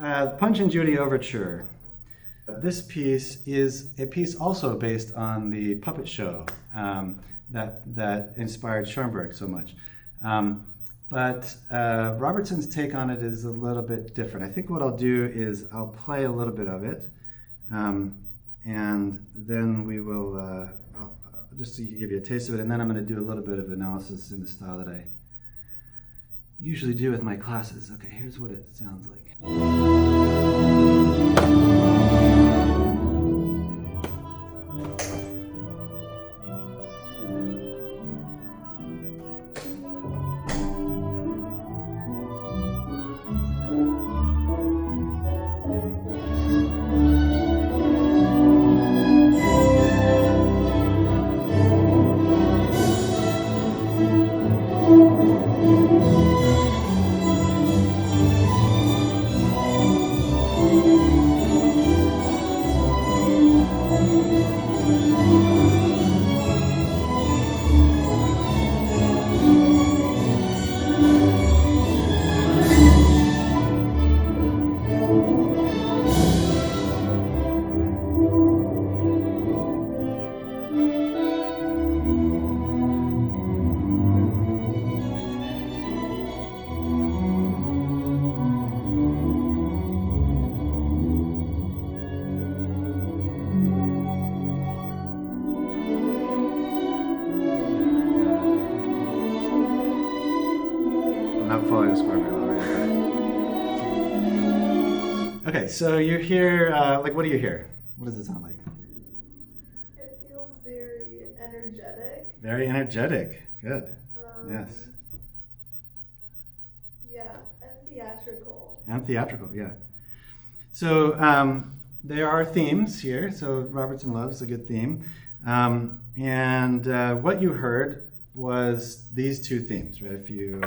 Punch and Judy Overture. This piece is a piece also based on the puppet show that inspired Schoenberg so much. But Robertson's take on it is a little bit different. I think what I'll do is I'll play a little bit of it, and then we will, just to give you a taste of it, and then I'm going to do a little bit of analysis in the style that I usually do with my classes. Okay, here's what it sounds like. Okay, so you hear, what do you hear? What does it sound like? It feels very energetic. Very energetic. Good. Yes. Yeah, and theatrical. And theatrical, yeah. So there are themes here. So Robertson loves a good theme. And what you heard was these two themes, right? If you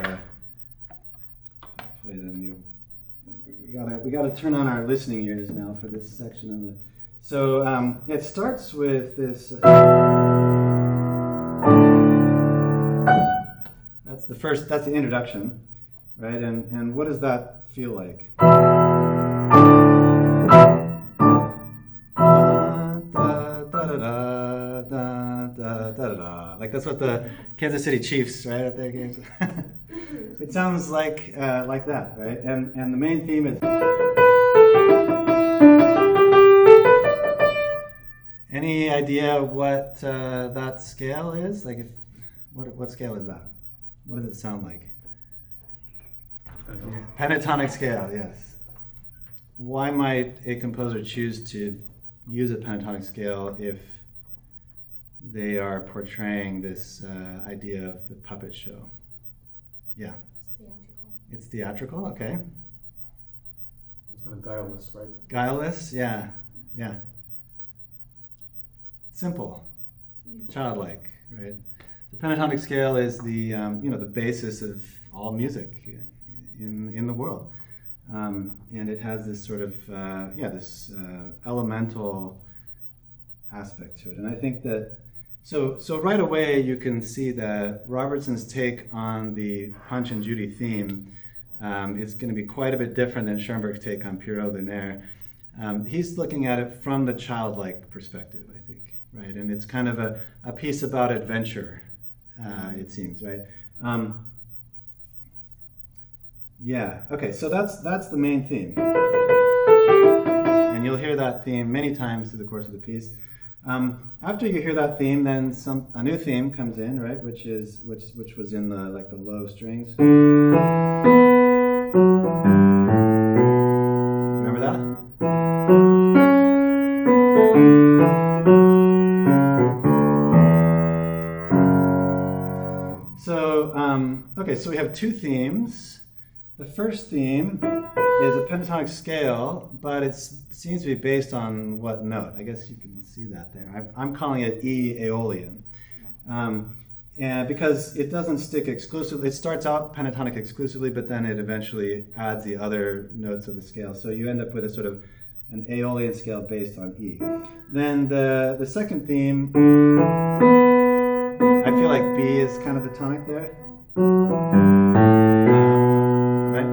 play them, we gotta turn on our listening ears now for this section of the. So it starts with this. That's the first. That's the introduction, right? And what does that feel like? Like that's what the Kansas City Chiefs, right, at their games. It sounds like that, right? And the main theme is. Any idea what that scale is? Like, what scale is that? What does it sound like? Yeah. Pentatonic scale, yes. Why might a composer choose to use a pentatonic scale if they are portraying this idea of the puppet show? Yeah. It's theatrical, okay. It's kind of guileless, right? Guileless, yeah. Simple, childlike, right? The pentatonic scale is the the basis of all music in the world, and it has this sort of this elemental aspect to it. And I think that so right away you can see that Robertson's take on the Punch and Judy theme is going to be quite a bit different than Schoenberg's take on Pierrot Lunaire. He's looking at it from the childlike perspective, I think, right? And it's kind of a piece about adventure, it seems, right? Okay, so that's the main theme. And you'll hear that theme many times through the course of the piece. After you hear that theme, then a new theme comes in, right? Which was in the low strings. Remember that? So we have two themes. The first theme is a pentatonic scale, but it seems to be based on what note? I guess you can see that there. I'm calling it E Aeolian. And because it doesn't stick exclusively, it starts out pentatonic exclusively, but then it eventually adds the other notes of the scale. So you end up with a sort of an Aeolian scale based on E. Then the second theme, I feel like B is kind of the tonic there. Right?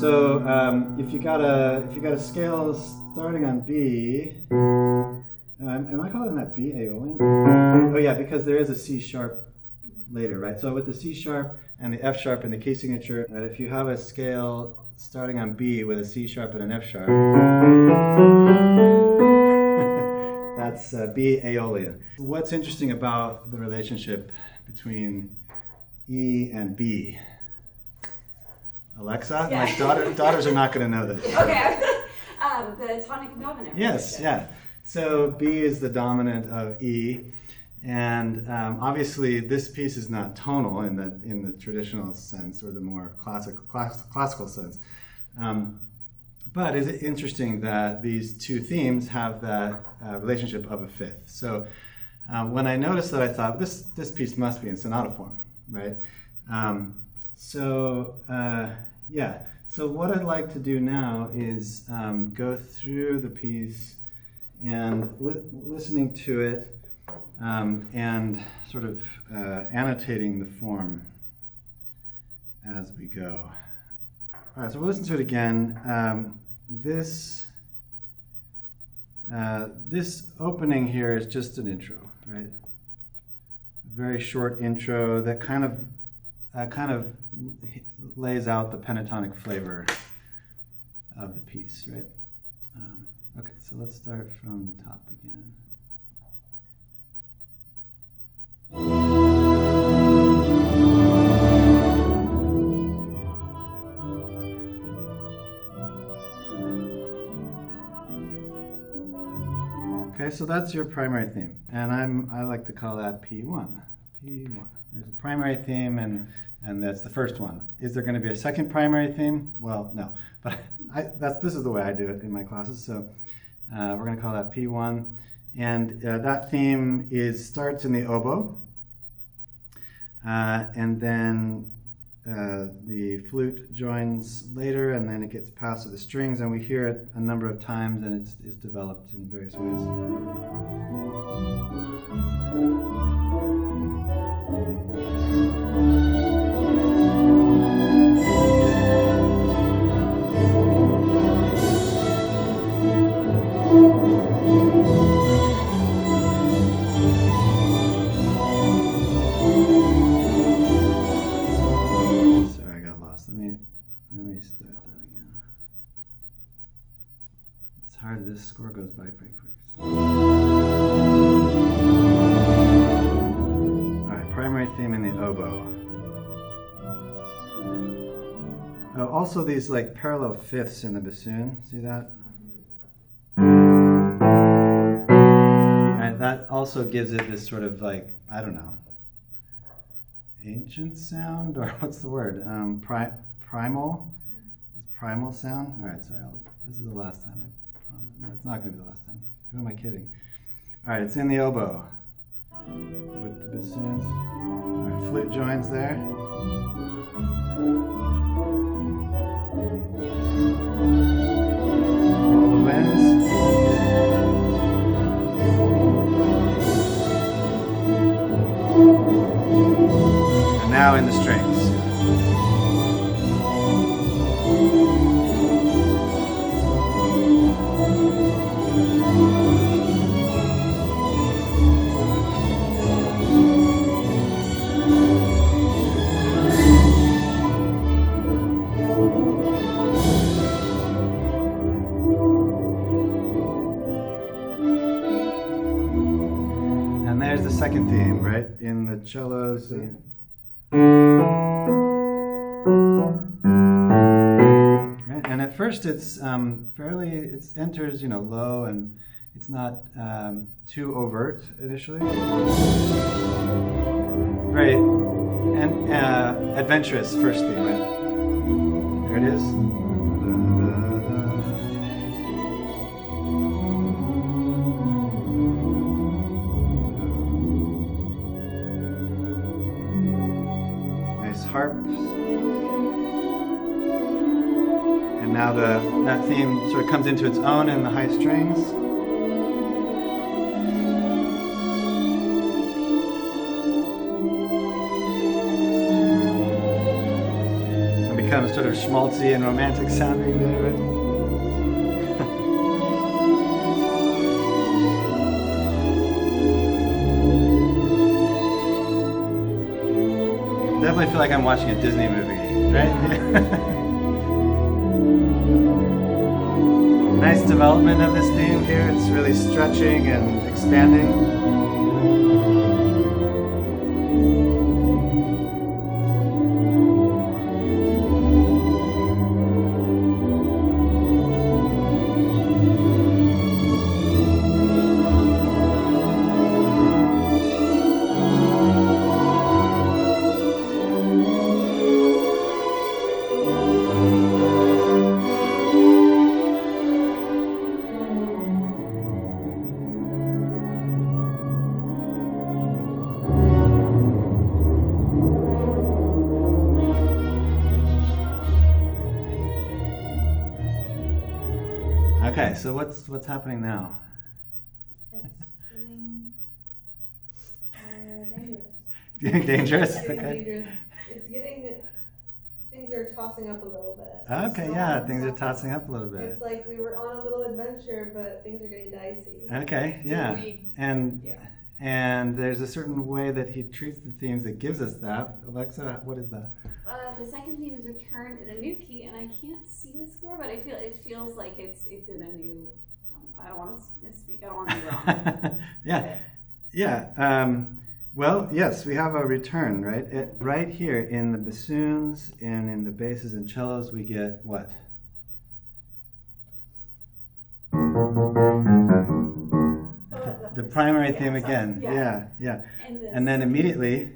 So if you got a scale starting on B, am I calling that B Aeolian? Oh yeah, because there is a C sharp later, right? So with the C sharp and the F sharp and the key signature, right, if you have a scale starting on B with a C sharp and an F sharp, that's B Aeolian. What's interesting about the relationship between E and B? Alexa, Yeah. my daughters are not going to know this. Okay. The tonic and dominant. Yes, yeah. So B is the dominant of E, and obviously this piece is not tonal in the traditional sense or the more classical sense. But it's interesting that these two themes have that relationship of a fifth. So when I noticed that, I thought this piece must be in sonata form, right? So what I'd like to do now is go through the piece and listening to it and sort of annotating the form as we go. All right, so we'll listen to it again. This opening here is just an intro, right? A very short intro that kind of lays out the pentatonic flavor of the piece, right? Okay, so let's start from the top again. Okay, so that's your primary theme, and I like to call that P1. P1. There's a primary theme, and that's the first one. Is there going to be a second primary theme? Well, no, but this is the way I do it in my classes. So we're going to call that P1, and that theme starts in the oboe, and then the flute joins later, and then it gets passed to the strings, and we hear it a number of times, and it's developed in various ways. Let me start that again. It's hard, this score goes by pretty quick. Alright, primary theme in the oboe. Oh, also these like parallel fifths in the bassoon, see that? And that also gives it this sort of like, I don't know, ancient sound, or what's the word? Primal sound? All right, sorry, this is the last time, I promise. No, it's not going to be the last time. Who am I kidding? All right, it's in the oboe with the bassoons. All right, flute joins there. All the winds. And now in the strings. And there's the second theme, right? In the cellos. And at first it's it enters, low, and it's not too overt initially. Very adventurous first theme, right? There it is. Nice harps. And now that theme sort of comes into its own in the high strings. becomes sort of schmaltzy and romantic sounding there, right? Definitely feel like I'm watching a Disney movie, right? Nice development of this theme here. It's really stretching and expanding. Okay, so what's happening now? It's getting dangerous. Getting dangerous? It's getting Okay. dangerous. It's getting, things are tossing up a little bit. Okay, yeah, things are tossing up a little bit. It's like we were on a little adventure, but things are getting dicey. Okay, yeah. And there's a certain way that he treats the themes that gives us that. Alexa, what is that? The second theme is returned in a new key, and I can't see the score, but it feels like it's in a new. I don't want to misspeak. I don't want to be wrong. Yeah. Well, yes, we have a return, right? Right here in the bassoons and in the basses and cellos, we get what? The primary theme again. Yeah. And then immediately,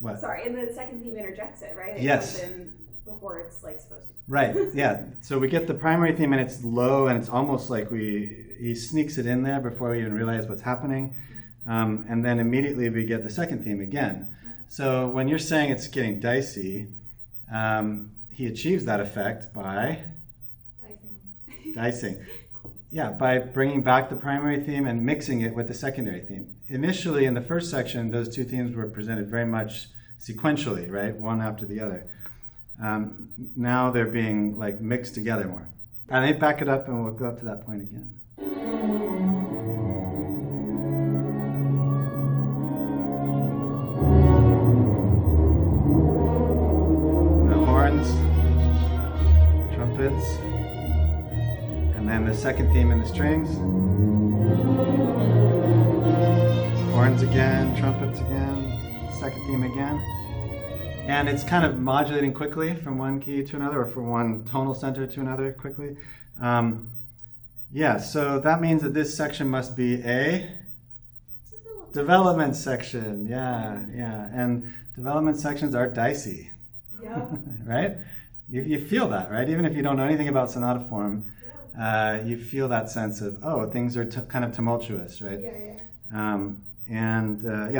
what? Sorry, and the second theme interjects it, right? It Yes. comes in before it's like supposed to. Right, yeah. So we get the primary theme and it's low and it's almost like he sneaks it in there before we even realize what's happening. And then immediately we get the second theme again. So when you're saying it's getting dicey, he achieves that effect by dicing. Yeah, by bringing back the primary theme and mixing it with the secondary theme. Initially, in the first section, those two themes were presented very much sequentially, right? One after the other. Now they're being like mixed together more. And they back it up and we'll go up to that point again. And the horns, trumpets, and then the second theme in the strings. Horns again, trumpets again, second theme again. And it's kind of modulating quickly from one key to another, or from one tonal center to another quickly. So that means that this section must be a development section. Yeah. And development sections are dicey. Yeah. Right? You feel that, right? Even if you don't know anything about sonata form, you feel that sense of, things are kind of tumultuous, right? Yeah.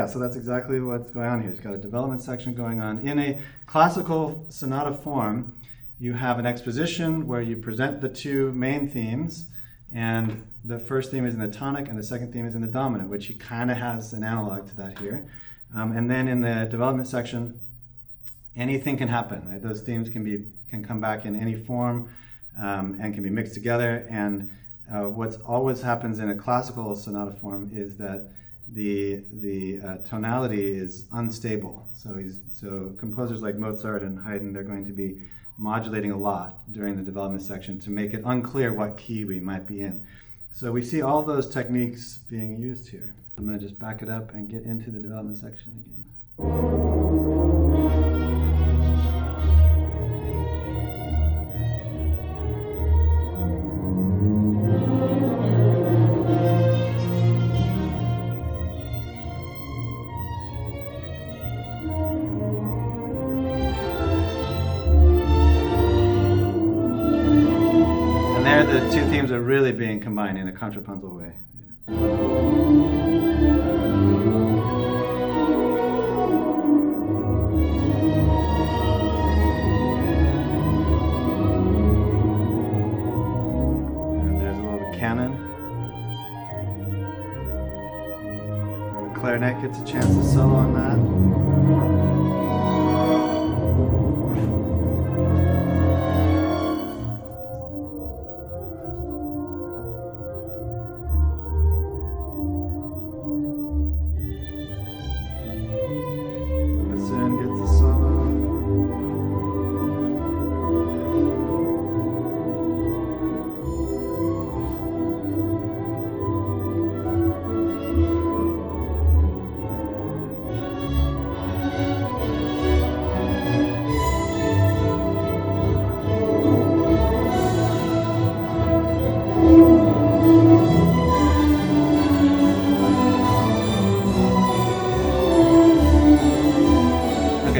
So that's exactly what's going on here. It's got a development section going on. In a classical sonata form, you have an exposition where you present the two main themes, and the first theme is in the tonic and the second theme is in the dominant, which he kind of has an analog to that here. And then in the development section, anything can happen, right? Those themes can come back in any form and can be mixed together. And what's always happens in a classical sonata form is that the tonality is unstable. So composers like Mozart and Haydn, they're going to be modulating a lot during the development section to make it unclear what key we might be in. So we see all those techniques being used here. I'm going to just back it up and get into the development section again. The two themes are really being combined in a contrapuntal way. And there's a little canon. The clarinet gets a chance to solo on that.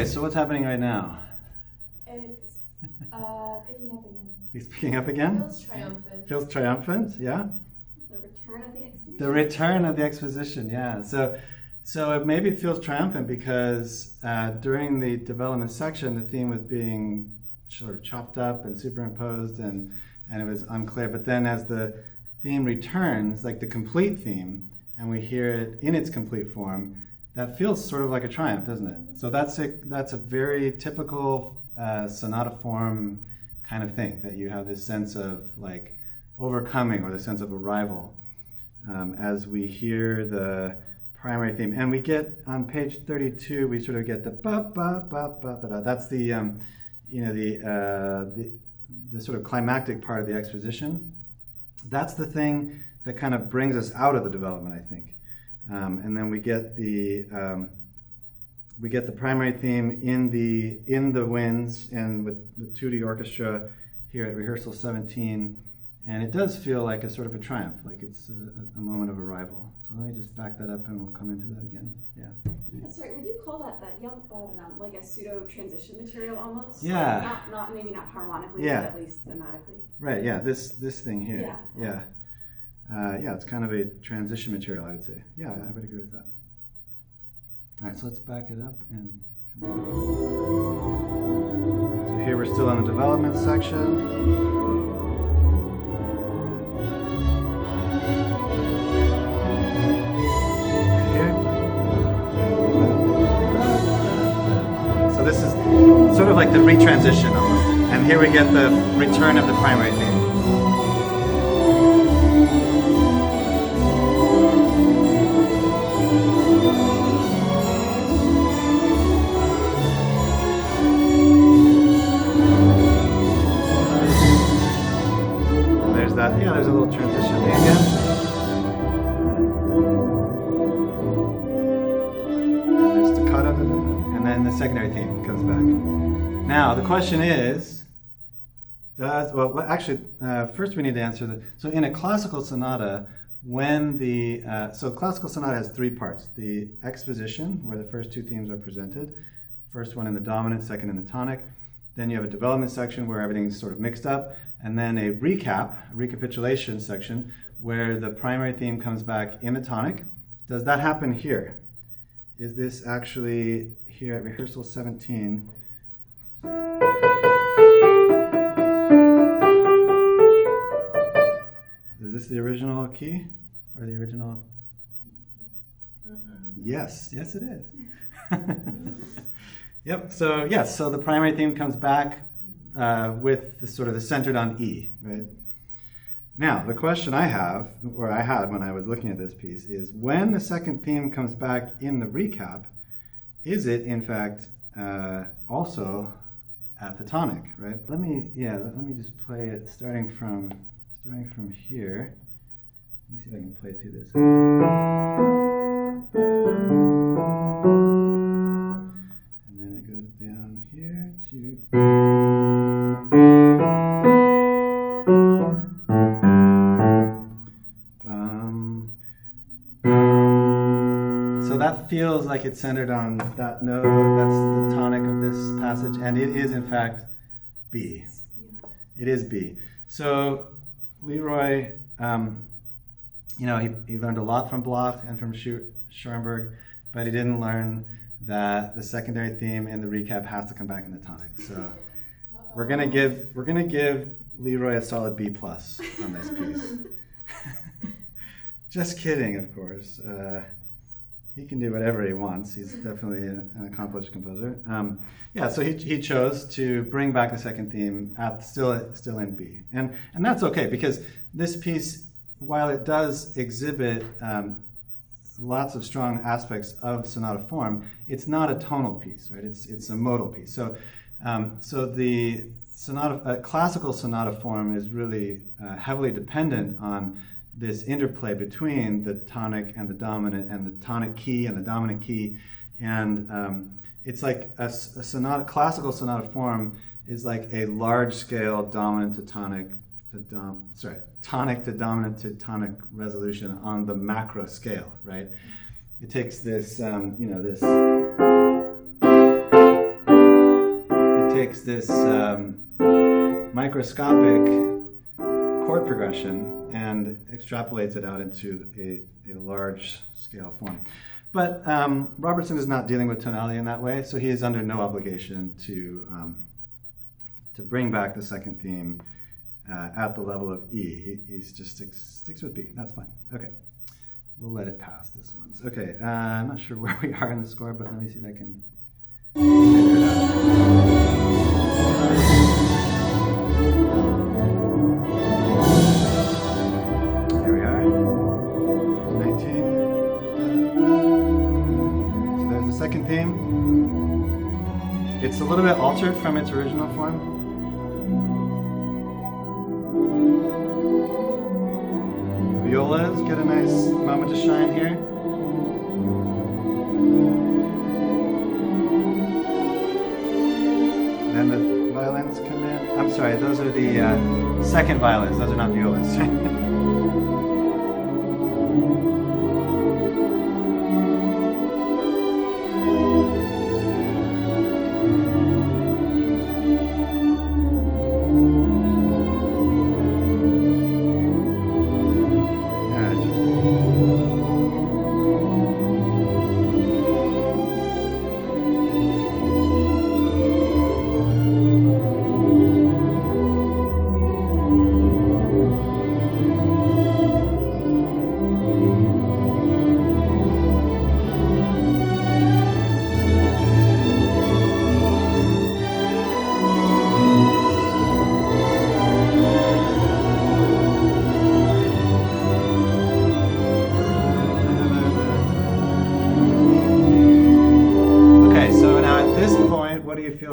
Okay, so what's happening right now? It's picking up again. He's picking up again? Feels triumphant. Feels triumphant, yeah? The return of the exposition. The return of the exposition, yeah. So it maybe feels triumphant because during the development section, the theme was being sort of chopped up and superimposed, and it was unclear. But then as the theme returns, like the complete theme, and we hear it in its complete form, that feels sort of like a triumph, doesn't it? So that's a very typical sonata form kind of thing, that you have this sense of like overcoming or the sense of arrival as we hear the primary theme. And we get on page 32, we sort of get the ba ba ba ba da da. That's the the sort of climactic part of the exposition. That's the thing that kind of brings us out of the development, I think. And then we get the primary theme in the winds and with the tutti orchestra here at rehearsal 17, and it does feel like a sort of a triumph, like it's a moment of arrival. So let me just back that up, and we'll come into that again. Yeah. Sorry, would you call that like a pseudo transition material almost? Yeah. Like maybe not harmonically, Yeah. but at least thematically. Right. Yeah. This thing here. Yeah. Yeah. It's kind of a transition material, I would say. Yeah, I would agree with that. All right. So let's back it up and. So here we're still in the development section. So this is sort of like the retransition almost. And here we get the return of the primary theme. There's that, yeah, there's a little transition again. And then the secondary theme comes back. Now, the question is, first we need to answer so in a classical sonata, so classical sonata has three parts. The exposition, where the first two themes are presented, first one in the dominant, second in the tonic. Then you have a development section where everything's sort of mixed up, and then a recapitulation section, where the primary theme comes back in the tonic. Does that happen here? Is this actually here at rehearsal 17? Is this the original key or the original? Yes, it is. Yep. So yes, so the primary theme comes back with the sort of the centered on E, right? Now, the question I had when I was looking at this piece is, when the second theme comes back in the recap, is it in fact also at the tonic, right? Let me just play it starting from here. Let me see if I can play through this. And then it goes down here to. So that feels like it's centered on that note. That's the tonic of this passage, and it is in fact B. It is B. So Leroy, he learned a lot from Bloch and from Schoenberg, but he didn't learn that the secondary theme in the recap has to come back in the tonic. So we're gonna give Leroy a solid B+ on this piece. Just kidding, of course. He can do whatever he wants. He's definitely an accomplished composer. So he chose to bring back the second theme still in B, and that's okay, because this piece, while it does exhibit lots of strong aspects of sonata form, it's not a tonal piece, right? It's a modal piece. So the sonata, classical sonata form is really heavily dependent on this interplay between the tonic and the dominant, and the tonic key and the dominant key, and it's like a sonata. Classical sonata form is like a large-scale dominant to tonic tonic to dominant to tonic resolution on the macro scale, right? It takes this, this, this microscopic chord progression and extrapolates it out into a large scale form. But Robertson is not dealing with tonality in that way, so he is under no obligation to bring back the second theme at the level of E. He's just sticks with B. That's fine. Okay, we'll let it pass this one. Okay, I'm not sure where we are in the score, but let me see if I can figure it out. There we are. 19. So there's the second theme. It's a little bit altered from its original form. Violas get a nice moment to shine here. Then the violins come in. I'm sorry, those are the second violins. Those are not violas.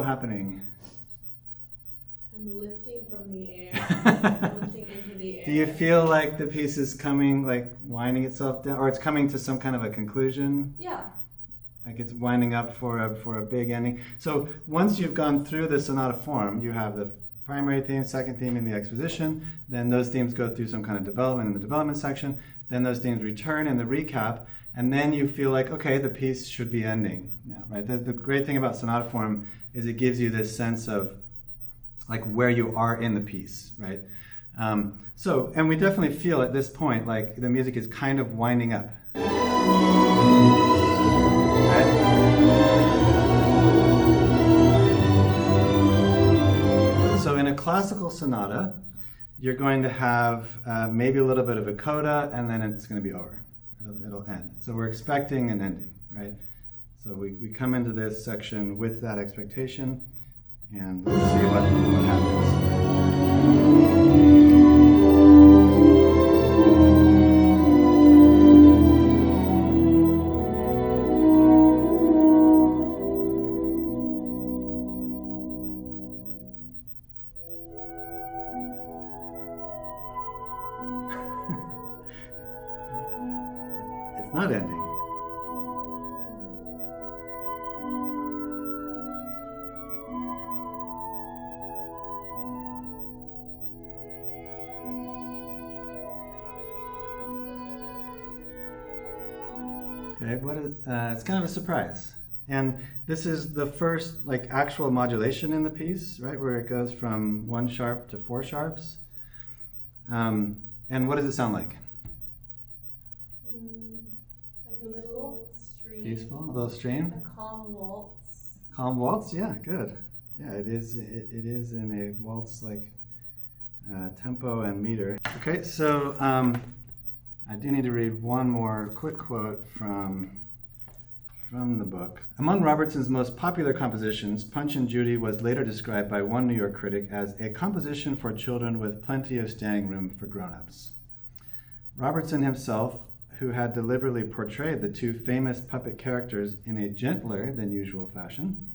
Happening? I'm lifting from the air. I'm lifting into the air. Do you feel like the piece is coming, like winding itself down, or it's coming to some kind of a conclusion? Yeah. Like it's winding up for a big ending. So once you've gone through the sonata form, you have the primary theme, second theme in the exposition, then those themes go through some kind of development in the development section, then those themes return in the recap, and then you feel like, okay, the piece should be ending now, right? The great thing about sonata form is it gives you this sense of like where you are in the piece, right? And we definitely feel at this point like the music is kind of winding up. Right? So in a classical sonata, you're going to have maybe a little bit of a coda, and then it's going to be over. It'll end. So we're expecting an ending, right? So we come into this section with that expectation, and let's see what happens. It's not ending. Okay, it's kind of a surprise. And this is the first like actual modulation in the piece, right, where it goes from 1 sharp to 4 sharps. And what does it sound like? Like a little stream. Peaceful, a little stream. A calm waltz. Calm waltz, yeah, good. Yeah, it is in a waltz like tempo and meter. Okay, so I do need to read one more quick quote from the book. Among Robertson's most popular compositions, Punch and Judy was later described by one New York critic as a composition for children with plenty of standing room for grown-ups. Robertson himself, who had deliberately portrayed the two famous puppet characters in a gentler than usual fashion,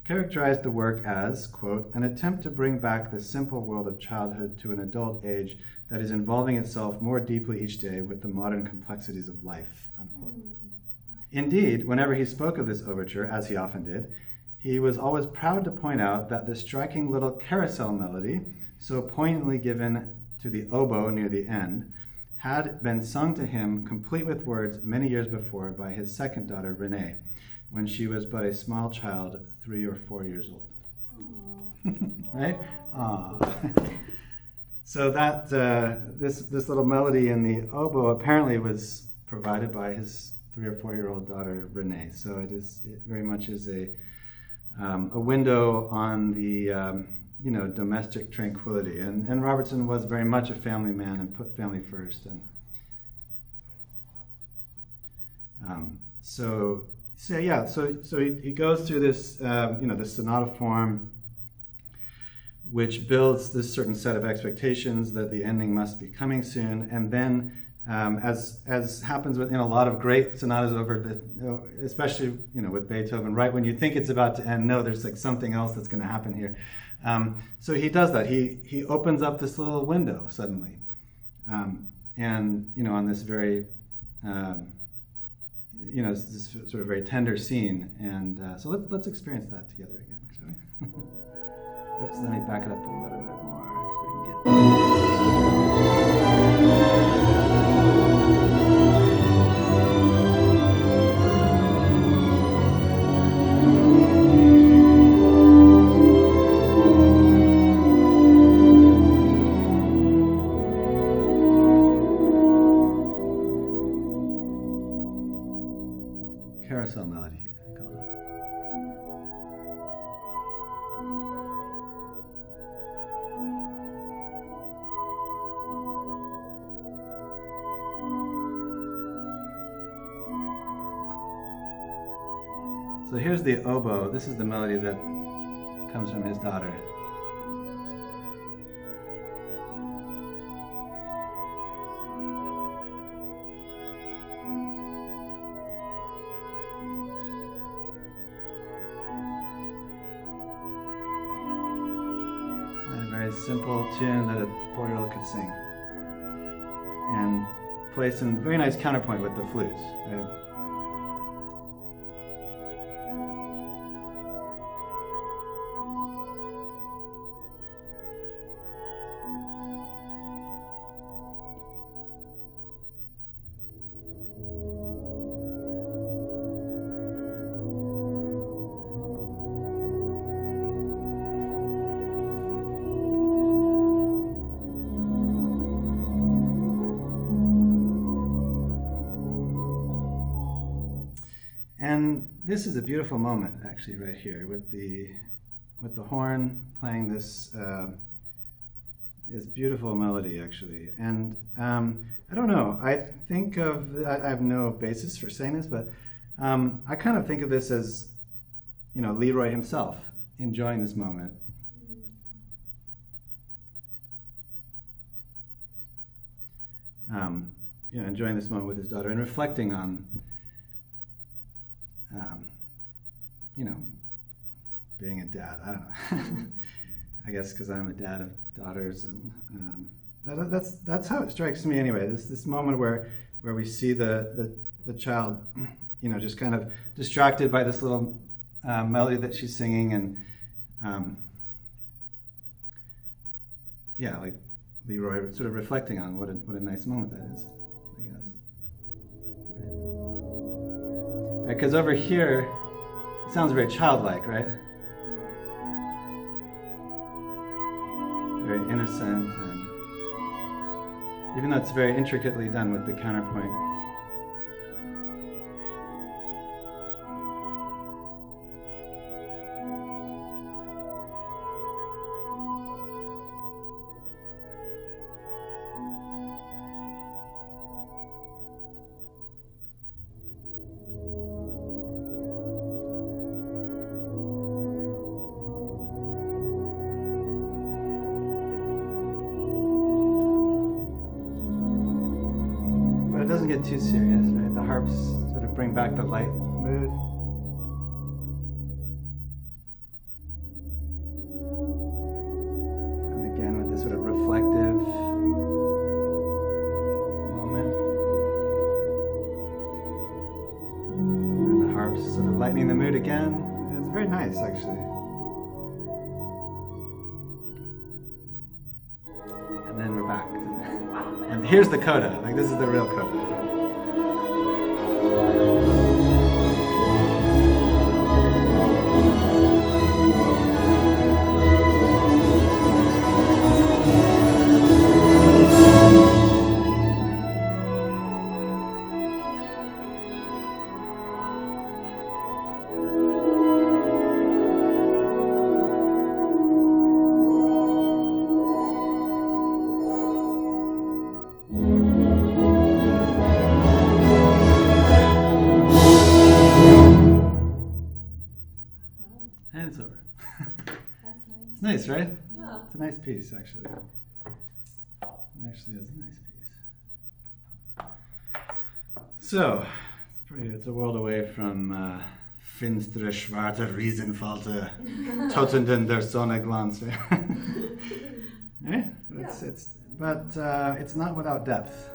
characterized the work as, quote, an attempt to bring back the simple world of childhood to an adult age that is involving itself more deeply each day with the modern complexities of life, unquote. Indeed, whenever he spoke of this overture, as he often did, he was always proud to point out that the striking little carousel melody, so poignantly given to the oboe near the end, had been sung to him complete with words many years before by his second daughter, Renee, when she was but a small child, 3 or 4 years old. right? So that this little melody in the oboe apparently was provided by his 3 or 4-year-old daughter Renee. So it very much is a window on the domestic tranquility. And Robertson was very much a family man and put family first. And so he goes through this this sonata form, which builds this certain set of expectations that the ending must be coming soon, and then as happens in a lot of great sonatas especially with Beethoven, right when you think it's about to end, no, there's like something else that's going to happen here. So he does that. He opens up this little window suddenly, and on this very this sort of very tender scene, and so let's experience that together again, shall we? Oops, let me back it up a little bit more so we can get carousel melody, you can call it. So here's the oboe. This is the melody that comes from his daughter. And a very simple tune that a 4-year-old could sing. And placed in very nice counterpoint with the flutes, right? And this is a beautiful moment, actually, right here, with the horn playing this beautiful melody, actually. And I don't know. I have no basis for saying this, but I kind of think of this as, Leroy himself enjoying this moment. Enjoying this moment with his daughter and reflecting on. Being a dad, I don't know. I guess because I'm a dad of daughters, and that's how it strikes me anyway. This moment where we see the child, just kind of distracted by this little melody that she's singing, and like Leroy sort of reflecting on what a nice moment that is, I guess. Because over here, it sounds very childlike, right? Very innocent, and even though it's very intricately done with the counterpoint. It doesn't get too serious, right? The harps sort of bring back the light mood. And again with this sort of reflective moment. And the harps sort of lightening the mood again. It's very nice, actually. And then we're back to and here's the coda. Like, this is the real coda. And it's over. That's nice. It's nice, right? Yeah. It's a nice piece, actually. It actually is a nice piece. So, it's a world away from finstere, schwarze Riesenfalte, Totenden der Sonne Glanz. Right? But it's not without depth.